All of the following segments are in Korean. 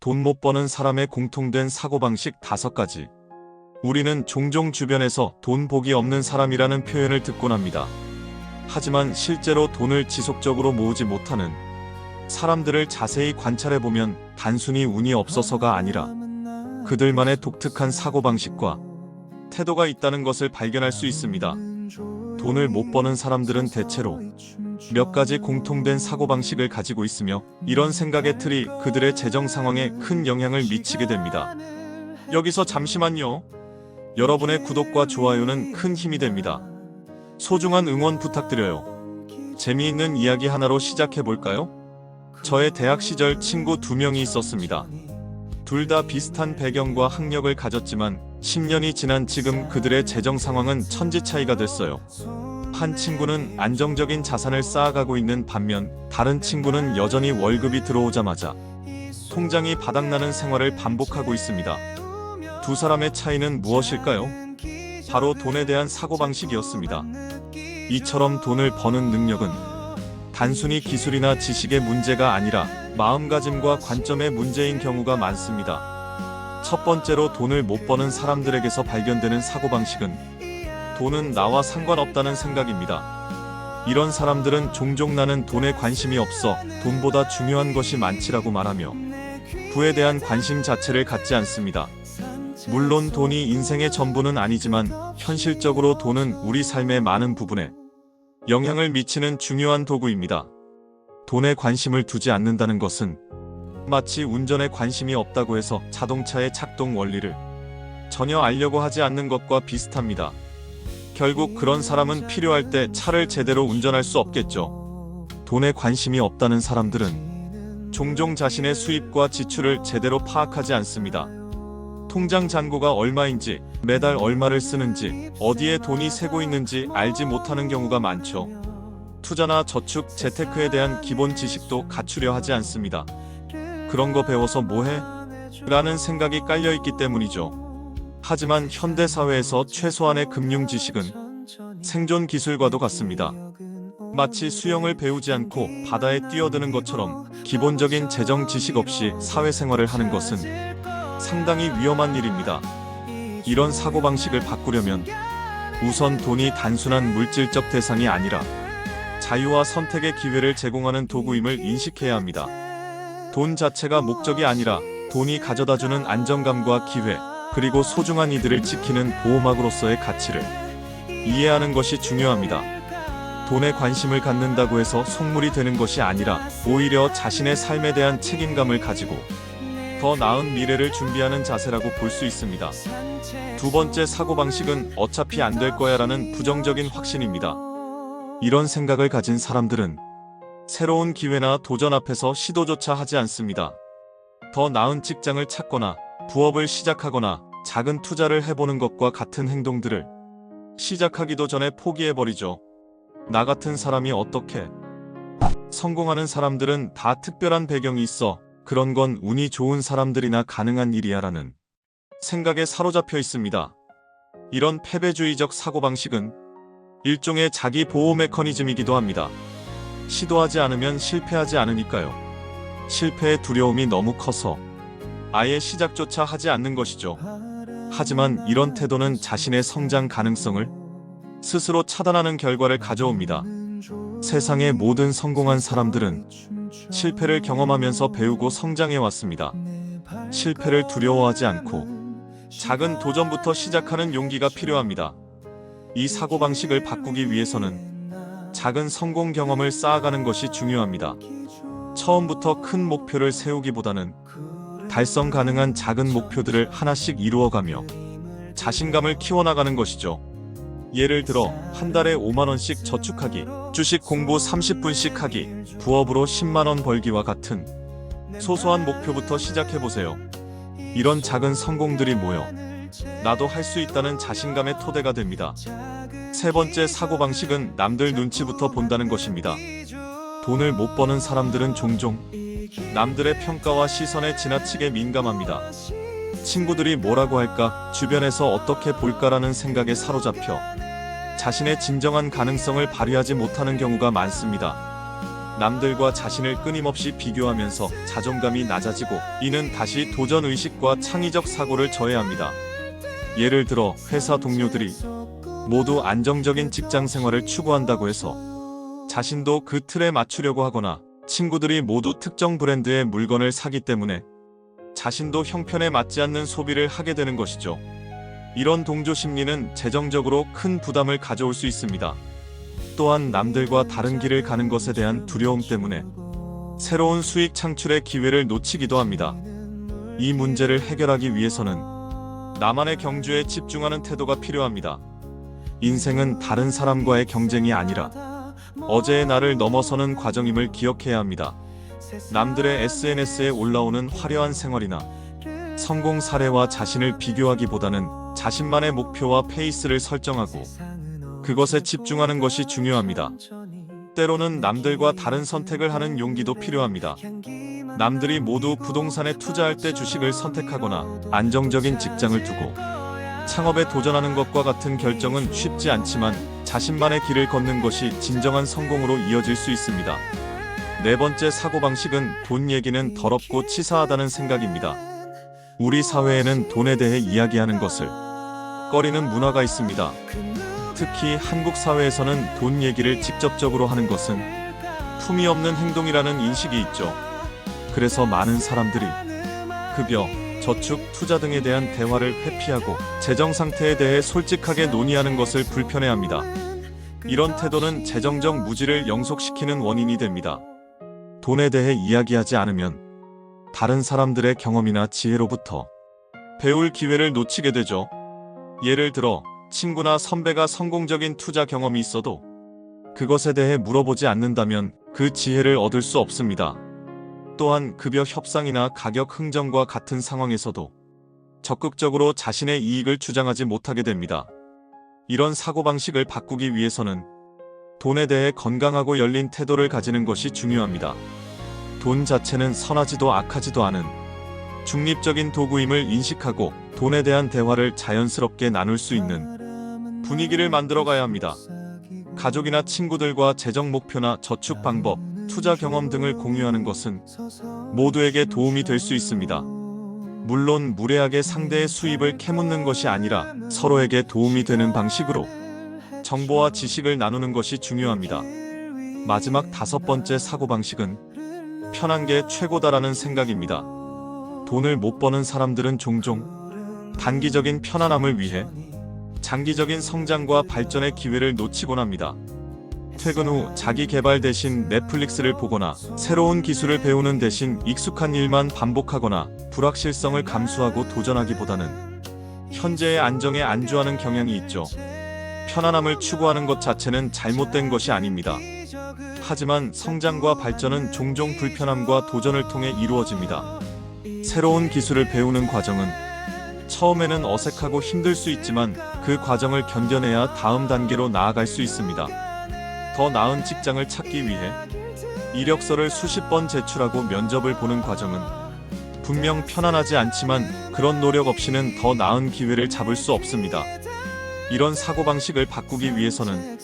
돈 못 버는 사람의 공통된 사고방식 5가지. 우리는 종종 주변에서 돈 복이 없는 사람이라는 표현을 듣곤 합니다. 하지만 실제로 돈을 지속적으로 모으지 못하는 사람들을 자세히 관찰해보면 단순히 운이 없어서가 아니라 그들만의 독특한 사고방식과 태도가 있다는 것을 발견할 수 있습니다. 돈을 못 버는 사람들은 대체로 몇 가지 공통된 사고방식을 가지고 있으며 이런 생각의 틀이 그들의 재정 상황에 큰 영향을 미치게 됩니다. 여기서 잠시만요. 여러분의 구독과 좋아요는 큰 힘이 됩니다. 소중한 응원 부탁드려요. 재미있는 이야기 하나로 시작해볼까요? 저의 대학 시절 친구 2명이 있었습니다. 둘 다 비슷한 배경과 학력을 가졌지만 10년이 지난 지금 그들의 재정 상황은 천지 차이가 됐어요. 한 친구는 안정적인 자산을 쌓아가고 있는 반면 다른 친구는 여전히 월급이 들어오자마자 통장이 바닥나는 생활을 반복하고 있습니다. 두 사람의 차이는 무엇일까요? 바로 돈에 대한 사고방식이었습니다. 이처럼 돈을 버는 능력은 단순히 기술이나 지식의 문제가 아니라 마음가짐과 관점의 문제인 경우가 많습니다. 첫 번째로 돈을 못 버는 사람들에게서 발견되는 사고방식은 돈은 나와 상관없다는 생각입니다. 이런 사람들은 종종 나는 돈에 관심이 없어 돈보다 중요한 것이 많지라고 말하며 부에 대한 관심 자체를 갖지 않습니다. 물론 돈이 인생의 전부는 아니지만 현실적으로 돈은 우리 삶의 많은 부분에 영향을 미치는 중요한 도구입니다. 돈에 관심을 두지 않는다는 것은 마치 운전에 관심이 없다고 해서 자동차의 작동 원리를 전혀 알려고 하지 않는 것과 비슷합니다. 결국 그런 사람은 필요할 때 차를 제대로 운전할 수 없겠죠. 돈에 관심이 없다는 사람들은 종종 자신의 수입과 지출을 제대로 파악하지 않습니다. 통장 잔고가 얼마인지, 매달 얼마를 쓰는지, 어디에 돈이 새고 있는지 알지 못하는 경우가 많죠. 투자나 저축, 재테크에 대한 기본 지식도 갖추려 하지 않습니다. 그런 거 배워서 뭐해? 라는 생각이 깔려있기 때문이죠. 하지만 현대사회에서 최소한의 금융 지식은 생존 기술과도 같습니다. 마치 수영을 배우지 않고 바다에 뛰어드는 것처럼 기본적인 재정 지식 없이 사회생활을 하는 것은 상당히 위험한 일입니다. 이런 사고방식을 바꾸려면 우선 돈이 단순한 물질적 대상이 아니라 자유와 선택의 기회를 제공하는 도구임을 인식해야 합니다. 돈 자체가 목적이 아니라 돈이 가져다주는 안정감과 기회, 그리고 소중한 이들을 지키는 보호막으로서의 가치를 이해하는 것이 중요합니다. 돈에 관심을 갖는다고 해서 속물이 되는 것이 아니라 오히려 자신의 삶에 대한 책임감을 가지고 더 나은 미래를 준비하는 자세라고 볼 수 있습니다. 두 번째 사고방식은 어차피 안 될 거야 라는 부정적인 확신입니다. 이런 생각을 가진 사람들은 새로운 기회나 도전 앞에서 시도조차 하지 않습니다. 더 나은 직장을 찾거나 부업을 시작하거나 작은 투자를 해보는 것과 같은 행동들을 시작하기도 전에 포기해버리죠. 나 같은 사람이 어떻게? 성공하는 사람들은 다 특별한 배경이 있어 그런 건 운이 좋은 사람들이나 가능한 일이야 라는 생각에 사로잡혀 있습니다. 이런 패배주의적 사고방식은 일종의 자기 보호 메커니즘이기도 합니다. 시도하지 않으면 실패하지 않으니까요. 실패의 두려움이 너무 커서 아예 시작조차 하지 않는 것이죠. 하지만 이런 태도는 자신의 성장 가능성을 스스로 차단하는 결과를 가져옵니다. 세상의 모든 성공한 사람들은 실패를 경험하면서 배우고 성장해왔습니다. 실패를 두려워하지 않고 작은 도전부터 시작하는 용기가 필요합니다. 이 사고방식을 바꾸기 위해서는 작은 성공 경험을 쌓아가는 것이 중요합니다. 처음부터 큰 목표를 세우기보다는 달성 가능한 작은 목표들을 하나씩 이루어가며 자신감을 키워나가는 것이죠. 예를 들어 한 달에 5만원씩 저축하기, 주식 공부 30분씩 하기, 부업으로 10만원 벌기와 같은 소소한 목표부터 시작해보세요. 이런 작은 성공들이 모여 나도 할 수 있다는 자신감의 토대가 됩니다. 세 번째 사고방식은 남들 눈치부터 본다는 것입니다. 돈을 못 버는 사람들은 종종 남들의 평가와 시선에 지나치게 민감합니다. 친구들이 뭐라고 할까, 주변에서 어떻게 볼까라는 생각에 사로잡혀 자신의 진정한 가능성을 발휘하지 못하는 경우가 많습니다. 남들과 자신을 끊임없이 비교하면서 자존감이 낮아지고 이는 다시 도전 의식과 창의적 사고를 저해합니다. 예를 들어 회사 동료들이 모두 안정적인 직장 생활을 추구한다고 해서 자신도 그 틀에 맞추려고 하거나 친구들이 모두 특정 브랜드의 물건을 사기 때문에 자신도 형편에 맞지 않는 소비를 하게 되는 것이죠. 이런 동조 심리는 재정적으로 큰 부담을 가져올 수 있습니다. 또한 남들과 다른 길을 가는 것에 대한 두려움 때문에 새로운 수익 창출의 기회를 놓치기도 합니다. 이 문제를 해결하기 위해서는 나만의 경주에 집중하는 태도가 필요합니다. 인생은 다른 사람과의 경쟁이 아니라 어제의 나를 넘어서는 과정임을 기억해야 합니다. 남들의 SNS에 올라오는 화려한 생활이나 성공 사례와 자신을 비교하기보다는 자신만의 목표와 페이스를 설정하고 그것에 집중하는 것이 중요합니다. 때로는 남들과 다른 선택을 하는 용기도 필요합니다. 남들이 모두 부동산에 투자할 때 주식을 선택하거나 안정적인 직장을 두고 창업에 도전하는 것과 같은 결정은 쉽지 않지만 자신만의 길을 걷는 것이 진정한 성공으로 이어질 수 있습니다. 네 번째 사고방식은 돈 얘기는 더럽고 치사하다는 생각입니다. 우리 사회에는 돈에 대해 이야기하는 것을 꺼리는 문화가 있습니다. 특히 한국 사회에서는 돈 얘기를 직접적으로 하는 것은 품위 없는 행동이라는 인식이 있죠. 그래서 많은 사람들이 급여, 저축, 투자 등에 대한 대화를 회피하고 재정 상태에 대해 솔직하게 논의하는 것을 불편해합니다. 이런 태도는 재정적 무지를 영속시키는 원인이 됩니다. 돈에 대해 이야기하지 않으면 다른 사람들의 경험이나 지혜로부터 배울 기회를 놓치게 되죠. 예를 들어 친구나 선배가 성공적인 투자 경험이 있어도 그것에 대해 물어보지 않는다면 그 지혜를 얻을 수 없습니다. 또한 급여 협상이나 가격 흥정과 같은 상황에서도 적극적으로 자신의 이익을 주장하지 못하게 됩니다. 이런 사고방식을 바꾸기 위해서는 돈에 대해 건강하고 열린 태도를 가지는 것이 중요합니다. 돈 자체는 선하지도 악하지도 않은 중립적인 도구임을 인식하고 돈에 대한 대화를 자연스럽게 나눌 수 있는 분위기를 만들어 가야 합니다. 가족이나 친구들과 재정 목표나 저축 방법, 투자 경험 등을 공유하는 것은 모두에게 도움이 될 수 있습니다. 물론 무례하게 상대의 수입을 캐묻는 것이 아니라 서로에게 도움이 되는 방식으로 정보와 지식을 나누는 것이 중요합니다. 마지막 다섯 번째 사고방식은 편한 게 최고다라는 생각입니다. 돈을 못 버는 사람들은 종종 단기적인 편안함을 위해 장기적인 성장과 발전의 기회를 놓치곤 합니다. 퇴근 후 자기 개발 대신 넷플릭스를 보거나 새로운 기술을 배우는 대신 익숙한 일만 반복하거나 불확실성을 감수하고 도전하기보다는 현재의 안정에 안주하는 경향이 있죠. 편안함을 추구하는 것 자체는 잘못된 것이 아닙니다. 하지만 성장과 발전은 종종 불편함과 도전을 통해 이루어집니다. 새로운 기술을 배우는 과정은 처음에는 어색하고 힘들 수 있지만 그 과정을 견뎌내야 다음 단계로 나아갈 수 있습니다. 더 나은 직장을 찾기 위해 이력서를 수십 번 제출하고 면접을 보는 과정은 분명 편안하지 않지만 그런 노력 없이는 더 나은 기회를 잡을 수 없습니다. 이런 사고방식을 바꾸기 위해서는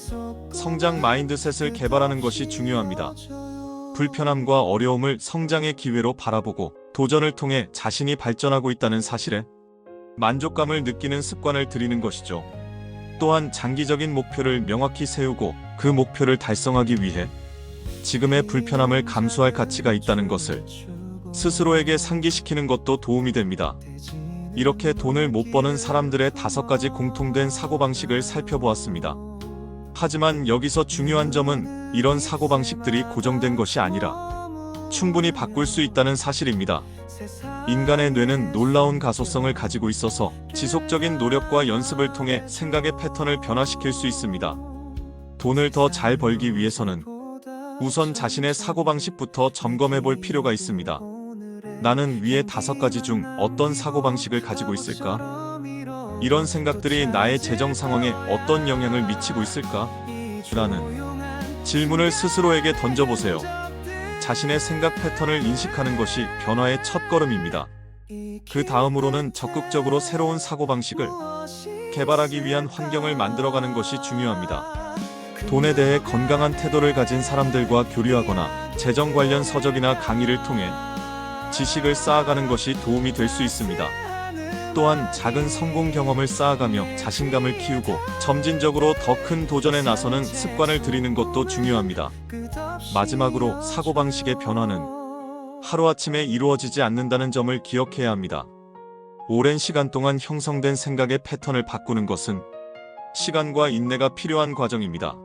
성장 마인드셋을 개발하는 것이 중요합니다. 불편함과 어려움을 성장의 기회로 바라보고 도전을 통해 자신이 발전하고 있다는 사실에 만족감을 느끼는 습관을 들이는 것이죠. 또한 장기적인 목표를 명확히 세우고 그 목표를 달성하기 위해 지금의 불편함을 감수할 가치가 있다는 것을 스스로에게 상기시키는 것도 도움이 됩니다. 이렇게 돈을 못 버는 사람들의 5가지 공통된 사고방식을 살펴보았습니다. 하지만 여기서 중요한 점은 이런 사고방식들이 고정된 것이 아니라 충분히 바꿀 수 있다는 사실입니다. 인간의 뇌는 놀라운 가소성을 가지고 있어서 지속적인 노력과 연습을 통해 생각의 패턴을 변화시킬 수 있습니다. 돈을 더 잘 벌기 위해서는 우선 자신의 사고방식부터 점검해 볼 필요가 있습니다. 나는 위의 5가지 중 어떤 사고방식을 가지고 있을까? 이런 생각들이 나의 재정 상황에 어떤 영향을 미치고 있을까? 라는 질문을 스스로에게 던져보세요. 자신의 생각 패턴을 인식하는 것이 변화의 첫걸음입니다. 그 다음으로는 적극적으로 새로운 사고방식을 개발하기 위한 환경을 만들어가는 것이 중요합니다. 돈에 대해 건강한 태도를 가진 사람들과 교류하거나 재정 관련 서적이나 강의를 통해 지식을 쌓아가는 것이 도움이 될 수 있습니다. 또한 작은 성공 경험을 쌓아가며 자신감을 키우고 점진적으로 더 큰 도전에 나서는 습관을 들이는 것도 중요합니다. 마지막으로 사고방식의 변화는 하루아침에 이루어지지 않는다는 점을 기억해야 합니다. 오랜 시간 동안 형성된 생각의 패턴을 바꾸는 것은 시간과 인내가 필요한 과정입니다.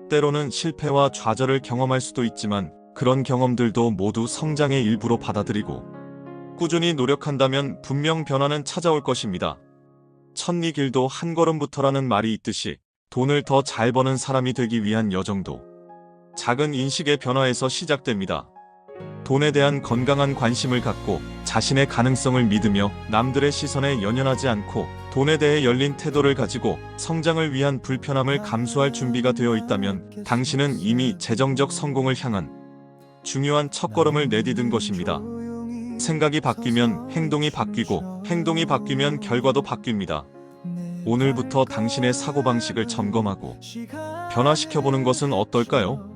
때로는 실패와 좌절을 경험할 수도 있지만 그런 경험들도 모두 성장의 일부로 받아들이고 꾸준히 노력한다면 분명 변화는 찾아올 것입니다. 천리 길도 한 걸음부터라는 말이 있듯이 돈을 더 잘 버는 사람이 되기 위한 여정도 작은 인식의 변화에서 시작됩니다. 돈에 대한 건강한 관심을 갖고 자신의 가능성을 믿으며 남들의 시선에 연연하지 않고 돈에 대해 열린 태도를 가지고 성장을 위한 불편함을 감수할 준비가 되어 있다면 당신은 이미 재정적 성공을 향한 중요한 첫걸음을 내디딘 것입니다. 생각이 바뀌면 행동이 바뀌고 행동이 바뀌면 결과도 바뀝니다. 오늘부터 당신의 사고방식을 점검하고 변화시켜보는 것은 어떨까요?